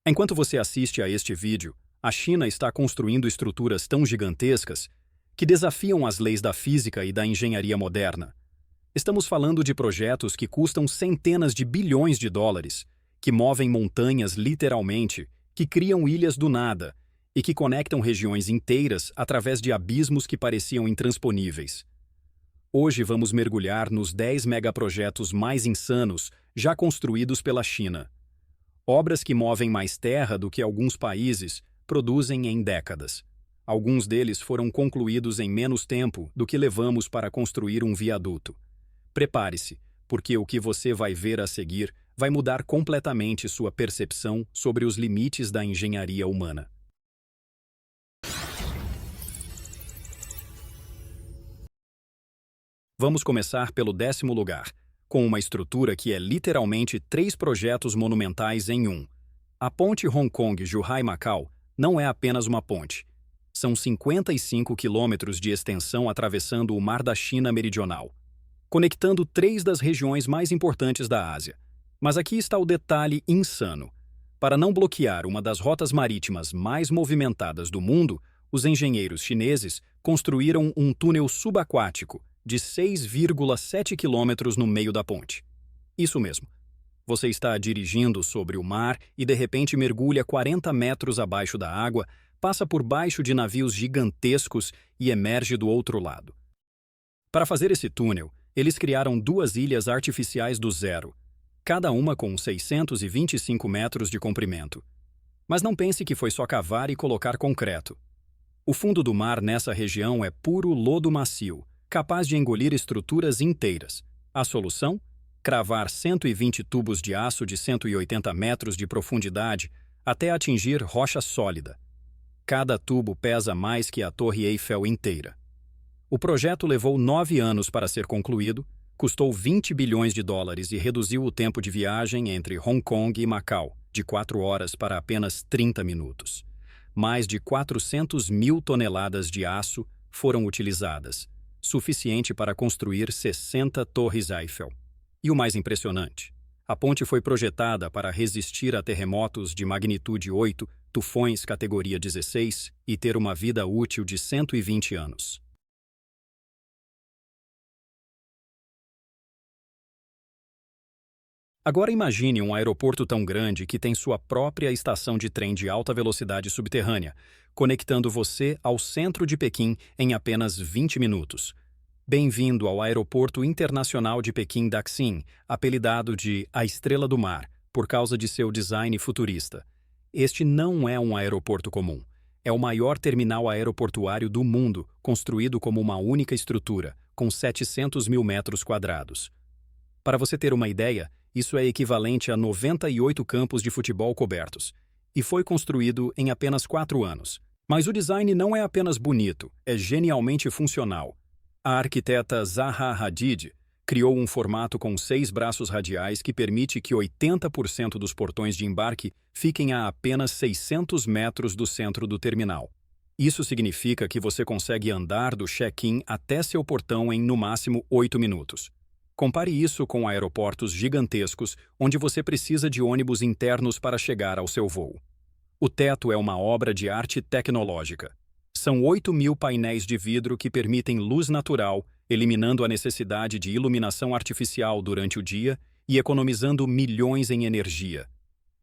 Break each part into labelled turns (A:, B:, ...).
A: Enquanto você assiste a este vídeo, a China está construindo estruturas tão gigantescas que desafiam as leis da física e da engenharia moderna. Estamos falando de projetos que custam centenas de bilhões de dólares, que movem montanhas literalmente, que criam ilhas do nada e que conectam regiões inteiras através de abismos que pareciam intransponíveis. Hoje vamos mergulhar nos 10 megaprojetos mais insanos já construídos pela China. Obras que movem mais terra do que alguns países produzem em décadas. Alguns deles foram concluídos em menos tempo do que levamos para construir um viaduto. Prepare-se, porque o que você vai ver a seguir vai mudar completamente sua percepção sobre os limites da engenharia humana. Vamos começar pelo 10º lugar, com uma estrutura que é literalmente 3 projetos monumentais em um. A ponte Hong Kong-Zhuhai-Macau não é apenas uma ponte. São 55 quilômetros de extensão atravessando o Mar da China Meridional, conectando 3 das regiões mais importantes da Ásia. Mas aqui está o detalhe insano. Para não bloquear uma das rotas marítimas mais movimentadas do mundo, os engenheiros chineses construíram um túnel subaquático de 6,7 quilômetros no meio da ponte. Isso mesmo. Você está dirigindo sobre o mar e de repente mergulha 40 metros abaixo da água, passa por baixo de navios gigantescos e emerge do outro lado. Para fazer esse túnel, eles criaram 2 ilhas artificiais do zero, cada uma com 625 metros de comprimento. Mas não pense que foi só cavar e colocar concreto. O fundo do mar nessa região é puro lodo macio, capaz de engolir estruturas inteiras. A solução? Cravar 120 tubos de aço de 180 metros de profundidade até atingir rocha sólida. Cada tubo pesa mais que a Torre Eiffel inteira. O projeto levou 9 anos para ser concluído, custou 20 bilhões de dólares e reduziu o tempo de viagem entre Hong Kong e Macau, de 4 horas para apenas 30 minutos. Mais de 400 mil toneladas de aço foram utilizadas, suficiente para construir 60 torres Eiffel. E o mais impressionante, a ponte foi projetada para resistir a terremotos de magnitude 8, tufões categoria 16 e ter uma vida útil de 120 anos. Agora imagine um aeroporto tão grande que tem sua própria estação de trem de alta velocidade subterrânea, conectando você ao centro de Pequim em apenas 20 minutos. Bem-vindo ao Aeroporto Internacional de Pequim-Daxing, apelidado de A Estrela do Mar, por causa de seu design futurista. Este não é um aeroporto comum. É o maior terminal aeroportuário do mundo, construído como uma única estrutura, com 700 mil metros quadrados. Para você ter uma ideia, isso é equivalente a 98 campos de futebol cobertos, e foi construído em apenas 4 anos. Mas o design não é apenas bonito, é genialmente funcional. A arquiteta Zaha Hadid criou um formato com 6 braços radiais que permite que 80% dos portões de embarque fiquem a apenas 600 metros do centro do terminal. Isso significa que você consegue andar do check-in até seu portão em, no máximo, 8 minutos. Compare isso com aeroportos gigantescos, onde você precisa de ônibus internos para chegar ao seu voo. O teto é uma obra de arte tecnológica. São 8.000 painéis de vidro que permitem luz natural, eliminando a necessidade de iluminação artificial durante o dia e economizando milhões em energia.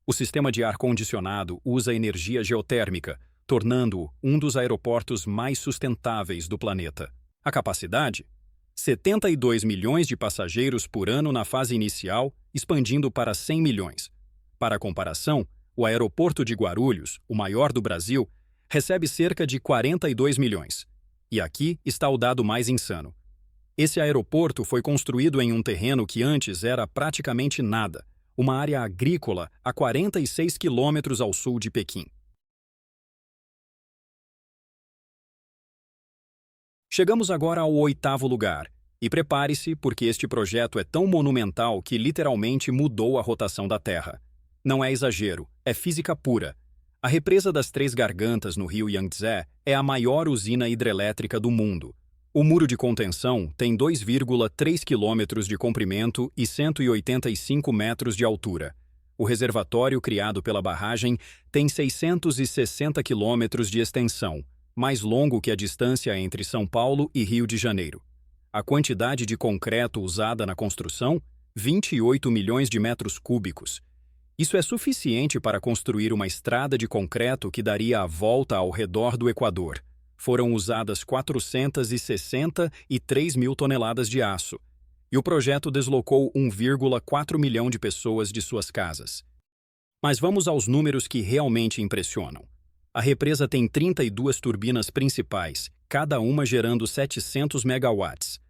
A: O sistema de ar-condicionado usa energia geotérmica, tornando-o um dos aeroportos mais sustentáveis do planeta. A capacidade? 72 milhões de passageiros por ano na fase inicial, expandindo para 100 milhões. Para comparação, o aeroporto de Guarulhos, o maior do Brasil, recebe cerca de 42 milhões. E aqui está o dado mais insano. Esse aeroporto foi construído em um terreno que antes era praticamente nada, uma área agrícola a 46 quilômetros ao sul de Pequim. Chegamos agora ao 8º lugar, e prepare-se porque este projeto é tão monumental que literalmente mudou a rotação da Terra. Não é exagero, é física pura. A represa das 3 Gargantas no rio Yangtze é a maior usina hidrelétrica do mundo. O muro de contenção tem 2,3 quilômetros de comprimento e 185 metros de altura. O reservatório criado pela barragem tem 660 quilômetros de extensão, mais longo que a distância entre São Paulo e Rio de Janeiro. A quantidade de concreto usada na construção? 28 milhões de metros cúbicos. Isso é suficiente para construir uma estrada de concreto que daria a volta ao redor do Equador. Foram usadas 463 mil toneladas de aço. E o projeto deslocou 1,4 milhão de pessoas de suas casas. Mas vamos aos números que realmente impressionam. A represa tem 32 turbinas principais, cada uma gerando 700 megawatts.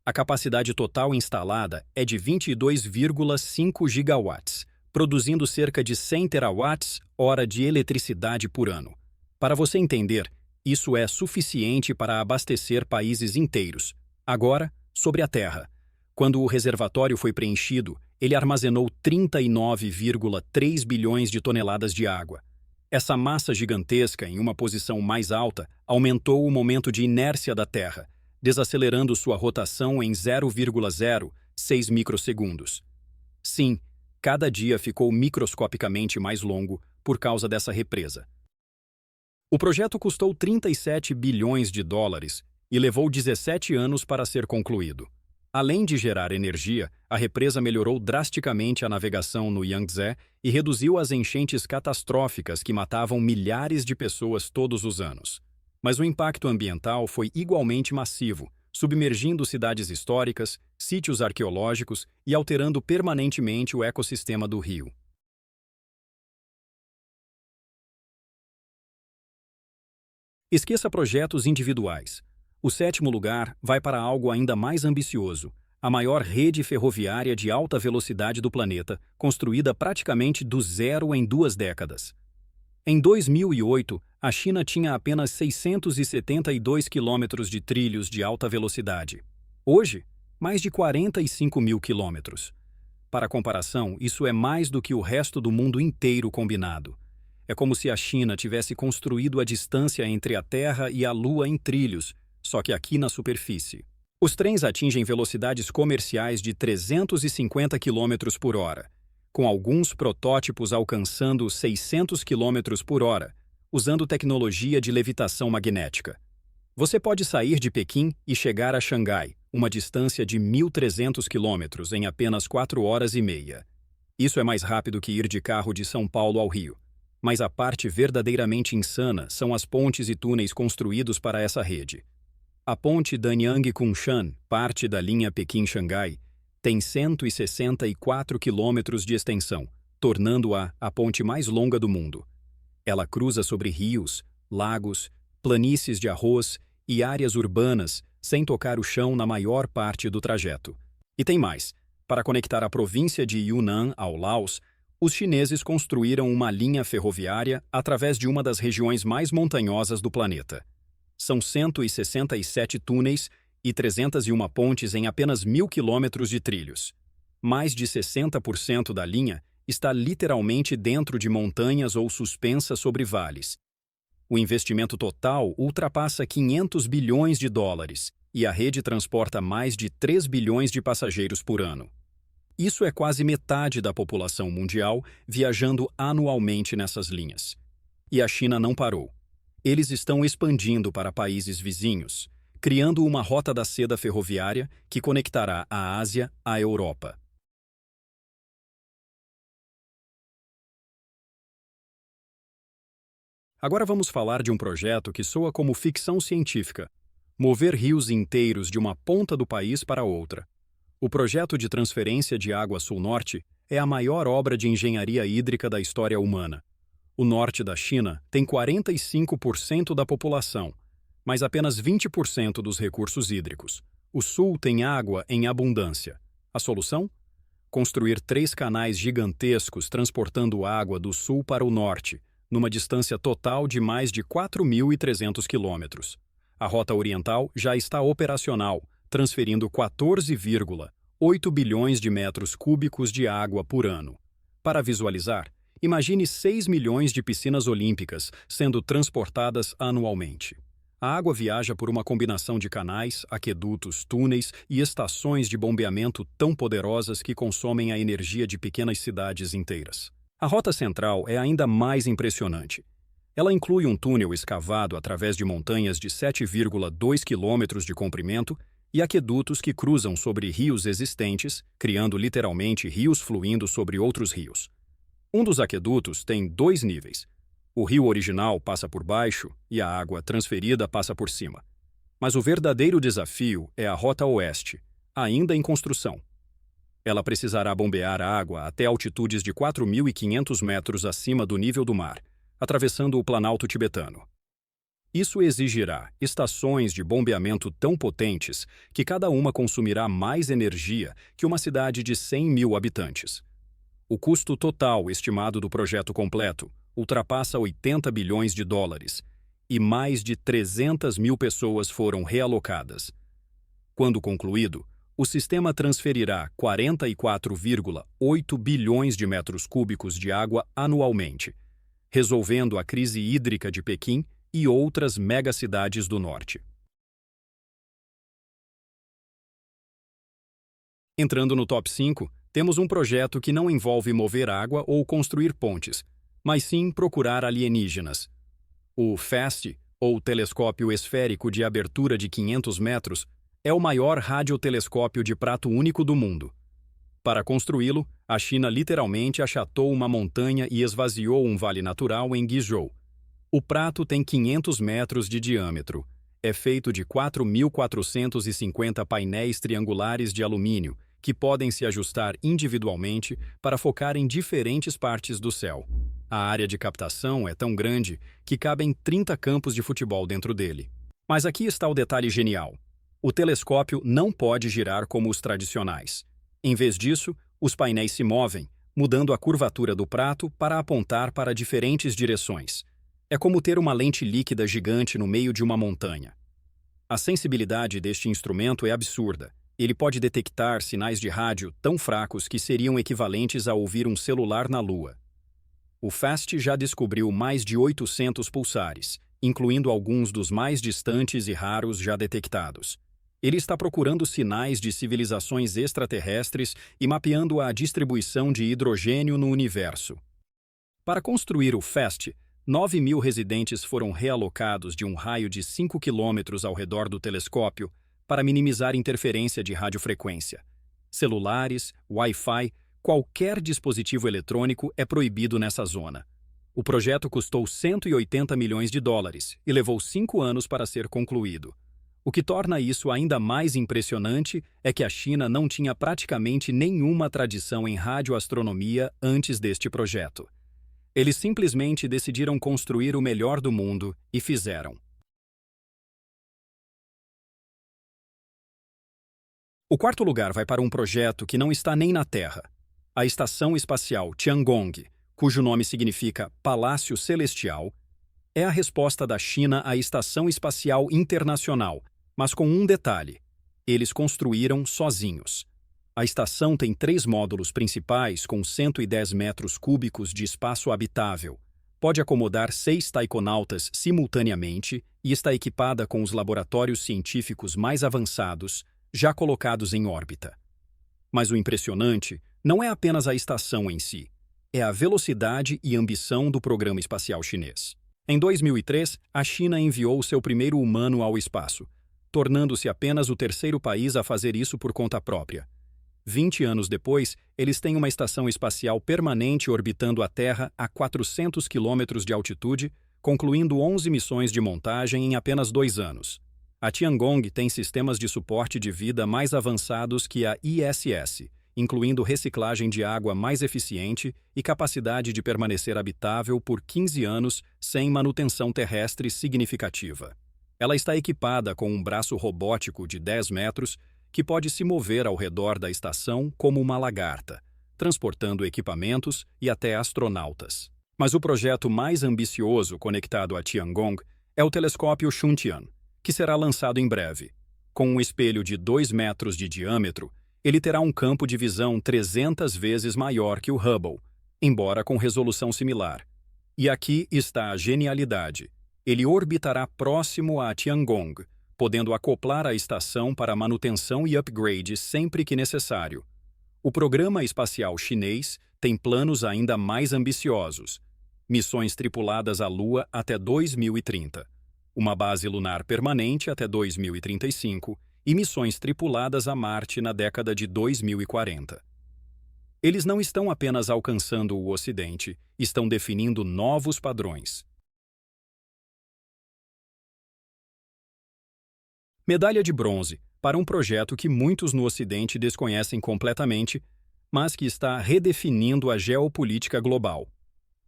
A: A capacidade total instalada é de 22,5 gigawatts, produzindo cerca de 100 terawatts-hora de eletricidade por ano. Para você entender, isso é suficiente para abastecer países inteiros. Agora, sobre a Terra. Quando o reservatório foi preenchido, ele armazenou 39,3 bilhões de toneladas de água. Essa massa gigantesca, em uma posição mais alta, aumentou o momento de inércia da Terra, desacelerando sua rotação em 0,06 microsegundos. Sim, cada dia ficou microscopicamente mais longo por causa dessa represa. O projeto custou 37 bilhões de dólares e levou 17 anos para ser concluído. Além de gerar energia, a represa melhorou drasticamente a navegação no Yangtze e reduziu as enchentes catastróficas que matavam milhares de pessoas todos os anos. Mas o impacto ambiental foi igualmente massivo, submergindo cidades históricas, sítios arqueológicos e alterando permanentemente o ecossistema do rio. Esqueça projetos individuais. O sétimo lugar vai para algo ainda mais ambicioso, a maior rede ferroviária de alta velocidade do planeta, construída praticamente do zero em 2 décadas. Em 2008, a China tinha apenas 672 quilômetros de trilhos de alta velocidade. Hoje, mais de 45 mil quilômetros. Para comparação, isso é mais do que o resto do mundo inteiro combinado. É como se a China tivesse construído a distância entre a Terra e a Lua em trilhos, só que aqui na superfície. Os trens atingem velocidades comerciais de 350 km por hora, com alguns protótipos alcançando 600 km por hora, usando tecnologia de levitação magnética. Você pode sair de Pequim e chegar a Xangai, uma distância de 1.300 km em apenas 4 horas e meia. Isso é mais rápido que ir de carro de São Paulo ao Rio. Mas a parte verdadeiramente insana são as pontes e túneis construídos para essa rede. A ponte Danyang-Kunshan, parte da linha Pequim-Xangai, tem 164 quilômetros de extensão, tornando-a a ponte mais longa do mundo. Ela cruza sobre rios, lagos, planícies de arroz e áreas urbanas, sem tocar o chão na maior parte do trajeto. E tem mais. Para conectar a província de Yunnan ao Laos, os chineses construíram uma linha ferroviária através de uma das regiões mais montanhosas do planeta. São 167 túneis e 301 pontes em apenas 1.000 quilômetros de trilhos. Mais de 60% da linha está literalmente dentro de montanhas ou suspensa sobre vales. O investimento total ultrapassa 500 bilhões de dólares e a rede transporta mais de 3 bilhões de passageiros por ano. Isso é quase metade da população mundial viajando anualmente nessas linhas. E a China não parou. Eles estão expandindo para países vizinhos, criando uma rota da seda ferroviária que conectará a Ásia à Europa. Agora vamos falar de um projeto que soa como ficção científica: mover rios inteiros de uma ponta do país para outra. O projeto de transferência de água sul-norte é a maior obra de engenharia hídrica da história humana. O norte da China tem 45% da população, mas apenas 20% dos recursos hídricos. O sul tem água em abundância. A solução? Construir 3 canais gigantescos transportando água do sul para o norte, numa distância total de mais de 4.300 quilômetros. A rota oriental já está operacional, transferindo 14,8 bilhões de metros cúbicos de água por ano. Para visualizar, imagine 6 milhões de piscinas olímpicas sendo transportadas anualmente. A água viaja por uma combinação de canais, aquedutos, túneis e estações de bombeamento tão poderosas que consomem a energia de pequenas cidades inteiras. A rota central é ainda mais impressionante. Ela inclui um túnel escavado através de montanhas de 7,2 quilômetros de comprimento e aquedutos que cruzam sobre rios existentes, criando literalmente rios fluindo sobre outros rios. Um dos aquedutos tem 2 níveis. O rio original passa por baixo e a água transferida passa por cima. Mas o verdadeiro desafio é a Rota Oeste, ainda em construção. Ela precisará bombear a água até altitudes de 4.500 metros acima do nível do mar, atravessando o Planalto Tibetano. Isso exigirá estações de bombeamento tão potentes que cada uma consumirá mais energia que uma cidade de 100 mil habitantes. O custo total estimado do projeto completo ultrapassa 80 bilhões de dólares e mais de 300 mil pessoas foram realocadas. Quando concluído, o sistema transferirá 44,8 bilhões de metros cúbicos de água anualmente, resolvendo a crise hídrica de Pequim e outras megacidades do norte. Entrando no top 5, temos um projeto que não envolve mover água ou construir pontes, mas sim procurar alienígenas. O FAST, ou Telescópio Esférico de Abertura de 500 metros, é o maior radiotelescópio de prato único do mundo. Para construí-lo, a China literalmente achatou uma montanha e esvaziou um vale natural em Guizhou. O prato tem 500 metros de diâmetro. É feito de 4.450 painéis triangulares de alumínio, que podem se ajustar individualmente para focar em diferentes partes do céu. A área de captação é tão grande que cabem 30 campos de futebol dentro dele. Mas aqui está o detalhe genial. O telescópio não pode girar como os tradicionais. Em vez disso, os painéis se movem, mudando a curvatura do prato para apontar para diferentes direções. É como ter uma lente líquida gigante no meio de uma montanha. A sensibilidade deste instrumento é absurda. Ele pode detectar sinais de rádio tão fracos que seriam equivalentes a ouvir um celular na Lua. O FAST já descobriu mais de 800 pulsares, incluindo alguns dos mais distantes e raros já detectados. Ele está procurando sinais de civilizações extraterrestres e mapeando a distribuição de hidrogênio no universo. Para construir o FAST, 9.000 residentes foram realocados de um raio de 5 quilômetros ao redor do telescópio para minimizar interferência de radiofrequência. Celulares, Wi-Fi, qualquer dispositivo eletrônico é proibido nessa zona. O projeto custou 180 milhões de dólares e levou 5 anos para ser concluído. O que torna isso ainda mais impressionante é que a China não tinha praticamente nenhuma tradição em radioastronomia antes deste projeto. Eles simplesmente decidiram construir o melhor do mundo e fizeram. O quarto lugar vai para um projeto que não está nem na Terra. A Estação Espacial Tiangong, cujo nome significa Palácio Celestial, é a resposta da China à Estação Espacial Internacional, mas com um detalhe: eles construíram sozinhos. A estação tem 3 módulos principais com 110 metros cúbicos de espaço habitável. Pode acomodar 6 taikonautas simultaneamente e está equipada com os laboratórios científicos mais avançados, já colocados em órbita. Mas o impressionante não é apenas a estação em si, é a velocidade e ambição do programa espacial chinês. Em 2003, a China enviou seu primeiro humano ao espaço, tornando-se apenas o 3º país a fazer isso por conta própria. 20 anos depois, eles têm uma estação espacial permanente orbitando a Terra a 400 quilômetros de altitude, concluindo 11 missões de montagem em apenas 2 anos. A Tiangong tem sistemas de suporte de vida mais avançados que a ISS, incluindo reciclagem de água mais eficiente e capacidade de permanecer habitável por 15 anos sem manutenção terrestre significativa. Ela está equipada com um braço robótico de 10 metros que pode se mover ao redor da estação como uma lagarta, transportando equipamentos e até astronautas. Mas o projeto mais ambicioso conectado a Tiangong é o telescópio Xuntian, que será lançado em breve. Com um espelho de 2 metros de diâmetro, ele terá um campo de visão 300 vezes maior que o Hubble, embora com resolução similar. E aqui está a genialidade. Ele orbitará próximo a Tiangong, podendo acoplar a estação para manutenção e upgrade sempre que necessário. O programa espacial chinês tem planos ainda mais ambiciosos. Missões tripuladas à Lua até 2030, uma base lunar permanente até 2035 e missões tripuladas a Marte na década de 2040. Eles não estão apenas alcançando o Ocidente, estão definindo novos padrões. Medalha de bronze para um projeto que muitos no Ocidente desconhecem completamente, mas que está redefinindo a geopolítica global.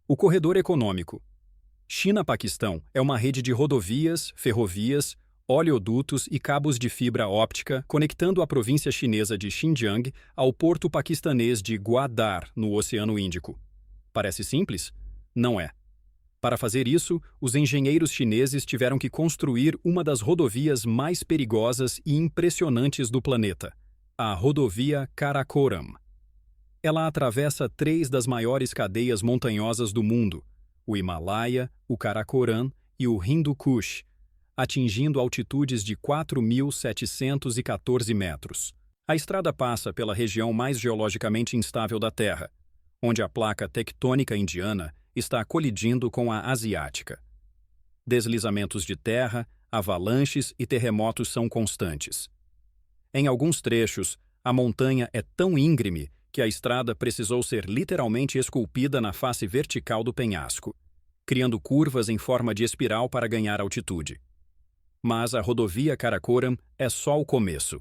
A: O Corredor Econômico. China-Paquistão é uma rede de rodovias, ferrovias, oleodutos e cabos de fibra óptica conectando a província chinesa de Xinjiang ao porto paquistanês de Gwadar, no Oceano Índico. Parece simples? Não é. Para fazer isso, os engenheiros chineses tiveram que construir uma das rodovias mais perigosas e impressionantes do planeta, a rodovia Karakoram. Ela atravessa 3 das maiores cadeias montanhosas do mundo, o Himalaia, o Karakoram e o Hindu Kush, atingindo altitudes de 4.714 metros. A estrada passa pela região mais geologicamente instável da Terra, onde a placa tectônica indiana está colidindo com a asiática. Deslizamentos de terra, avalanches e terremotos são constantes. Em alguns trechos, a montanha é tão íngreme que a estrada precisou ser literalmente esculpida na face vertical do penhasco, criando curvas em forma de espiral para ganhar altitude. Mas a rodovia Karakoram é só o começo.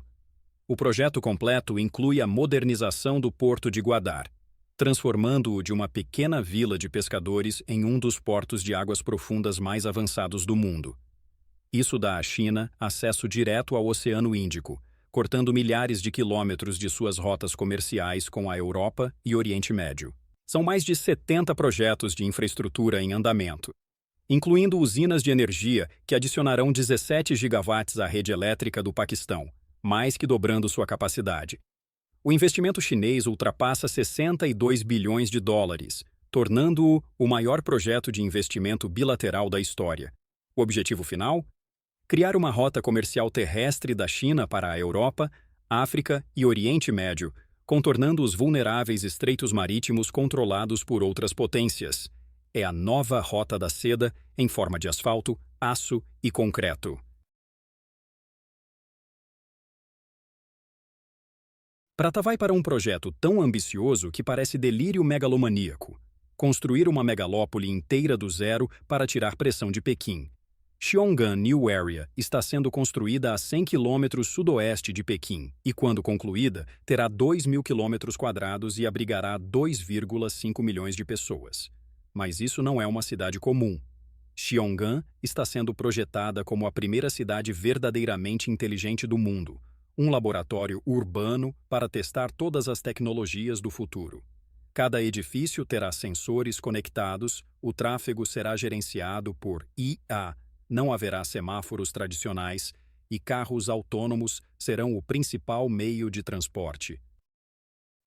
A: O projeto completo inclui a modernização do porto de Gwadar, transformando-o de uma pequena vila de pescadores em um dos portos de águas profundas mais avançados do mundo. Isso dá à China acesso direto ao Oceano Índico, cortando milhares de quilômetros de suas rotas comerciais com a Europa e Oriente Médio. São mais de 70 projetos de infraestrutura em andamento, incluindo usinas de energia que adicionarão 17 gigawatts à rede elétrica do Paquistão, mais que dobrando sua capacidade. O investimento chinês ultrapassa 62 bilhões de dólares, tornando-o o maior projeto de investimento bilateral da história. O objetivo final? Criar uma rota comercial terrestre da China para a Europa, África e Oriente Médio, contornando os vulneráveis estreitos marítimos controlados por outras potências. É a nova Rota da Seda em forma de asfalto, aço e concreto. Prata vai para um projeto tão ambicioso que parece delírio megalomaníaco. Construir uma megalópole inteira do zero para tirar pressão de Pequim. Xiong'an New Area está sendo construída a 100 km sudoeste de Pequim e, quando concluída, terá 2.000 km² e abrigará 2,5 milhões de pessoas. Mas isso não é uma cidade comum. Xiong'an está sendo projetada como a primeira cidade verdadeiramente inteligente do mundo, um laboratório urbano para testar todas as tecnologias do futuro. Cada edifício terá sensores conectados, o tráfego será gerenciado por IA, não haverá semáforos tradicionais e carros autônomos serão o principal meio de transporte.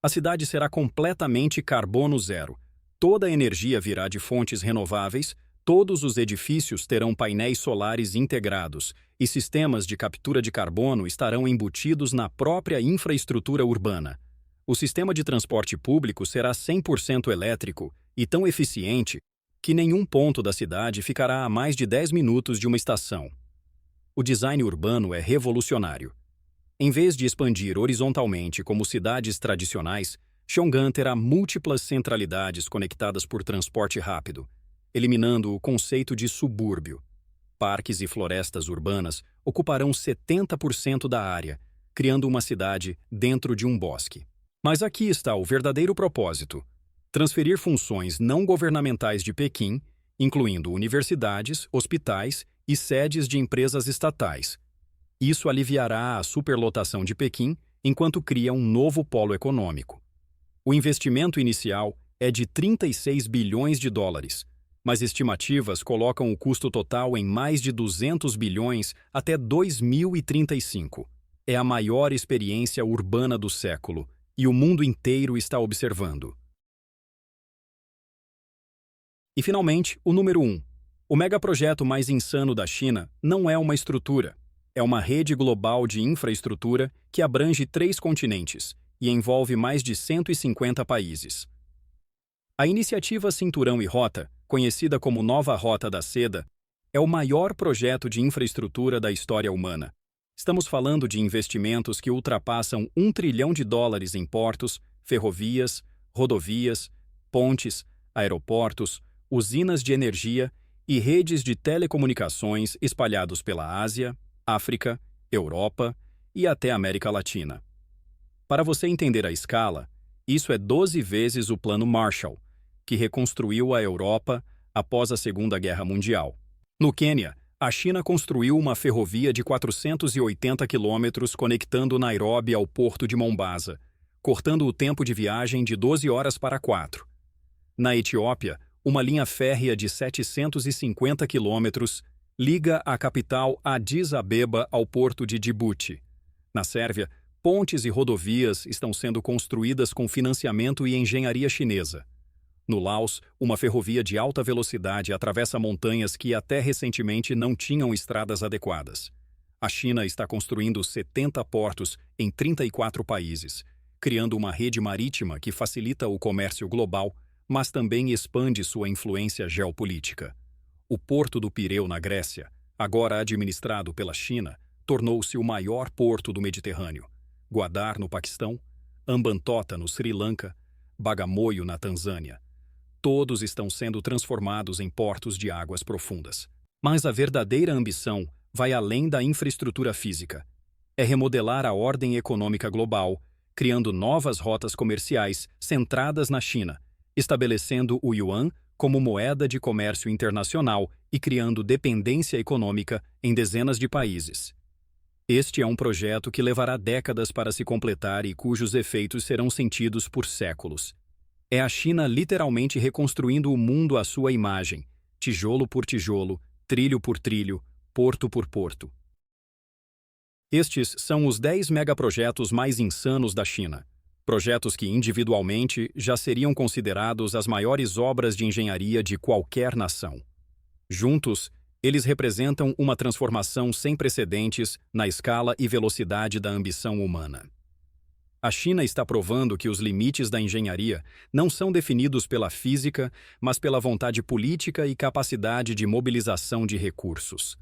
A: A cidade será completamente carbono zero. Toda a energia virá de fontes renováveis, todos os edifícios terão painéis solares integrados e sistemas de captura de carbono estarão embutidos na própria infraestrutura urbana. O sistema de transporte público será 100% elétrico e tão eficiente que nenhum ponto da cidade ficará a mais de 10 minutos de uma estação. O design urbano é revolucionário. Em vez de expandir horizontalmente como cidades tradicionais, Xiong'an terá múltiplas centralidades conectadas por transporte rápido, eliminando o conceito de subúrbio. Parques e florestas urbanas ocuparão 70% da área, criando uma cidade dentro de um bosque. Mas aqui está o verdadeiro propósito: transferir funções não governamentais de Pequim, incluindo universidades, hospitais e sedes de empresas estatais. Isso aliviará a superlotação de Pequim enquanto cria um novo polo econômico. O investimento inicial é de 36 bilhões de dólares, mas estimativas colocam o custo total em mais de 200 bilhões até 2035. É a maior experiência urbana do século, e o mundo inteiro está observando. E, finalmente, o número 1. O megaprojeto mais insano da China não é uma estrutura. É uma rede global de infraestrutura que abrange 3 continentes e envolve mais de 150 países. A iniciativa Cinturão e Rota, conhecida como Nova Rota da Seda, é o maior projeto de infraestrutura da história humana. Estamos falando de investimentos que ultrapassam US$ 1 trilhão em portos, ferrovias, rodovias, pontes, aeroportos, usinas de energia e redes de telecomunicações espalhados pela Ásia, África, Europa e até América Latina. Para você entender a escala, isso é 12 vezes o Plano Marshall, que reconstruiu a Europa após a Segunda Guerra Mundial. No Quênia, a China construiu uma ferrovia de 480 quilômetros conectando Nairobi ao porto de Mombasa, cortando o tempo de viagem de 12 horas para 4. Na Etiópia, uma linha férrea de 750 quilômetros liga a capital Addis Abeba ao porto de Djibouti. Na Sérvia, pontes e rodovias estão sendo construídas com financiamento e engenharia chinesa. No Laos, uma ferrovia de alta velocidade atravessa montanhas que até recentemente não tinham estradas adequadas. A China está construindo 70 portos em 34 países, criando uma rede marítima que facilita o comércio global, mas também expande sua influência geopolítica. O Porto do Pireu, na Grécia, agora administrado pela China, tornou-se o maior porto do Mediterrâneo. Gwadar, no Paquistão, Hambantota, no Sri Lanka, Bagamoyo, na Tanzânia. Todos estão sendo transformados em portos de águas profundas. Mas a verdadeira ambição vai além da infraestrutura física. É remodelar a ordem econômica global, criando novas rotas comerciais centradas na China, estabelecendo o yuan como moeda de comércio internacional e criando dependência econômica em dezenas de países. Este é um projeto que levará décadas para se completar e cujos efeitos serão sentidos por séculos. É a China literalmente reconstruindo o mundo à sua imagem, tijolo por tijolo, trilho por trilho, porto por porto. Estes são os 10 megaprojetos mais insanos da China. Projetos que individualmente já seriam considerados as maiores obras de engenharia de qualquer nação. Juntos, eles representam uma transformação sem precedentes na escala e velocidade da ambição humana. A China está provando que os limites da engenharia não são definidos pela física, mas pela vontade política e capacidade de mobilização de recursos.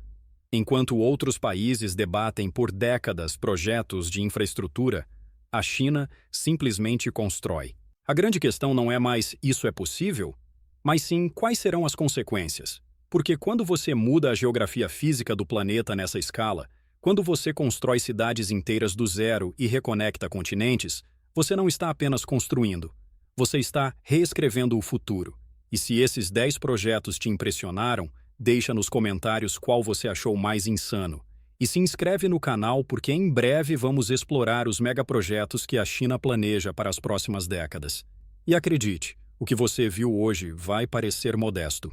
A: Enquanto outros países debatem por décadas projetos de infraestrutura, a China simplesmente constrói. A grande questão não é mais isso é possível, mas sim quais serão as consequências. Porque quando você muda a geografia física do planeta nessa escala, quando você constrói cidades inteiras do zero e reconecta continentes, você não está apenas construindo, você está reescrevendo o futuro. E se esses 10 projetos te impressionaram, deixa nos comentários qual você achou mais insano. E se inscreve no canal porque em breve vamos explorar os megaprojetos que a China planeja para as próximas décadas. E acredite, o que você viu hoje vai parecer modesto.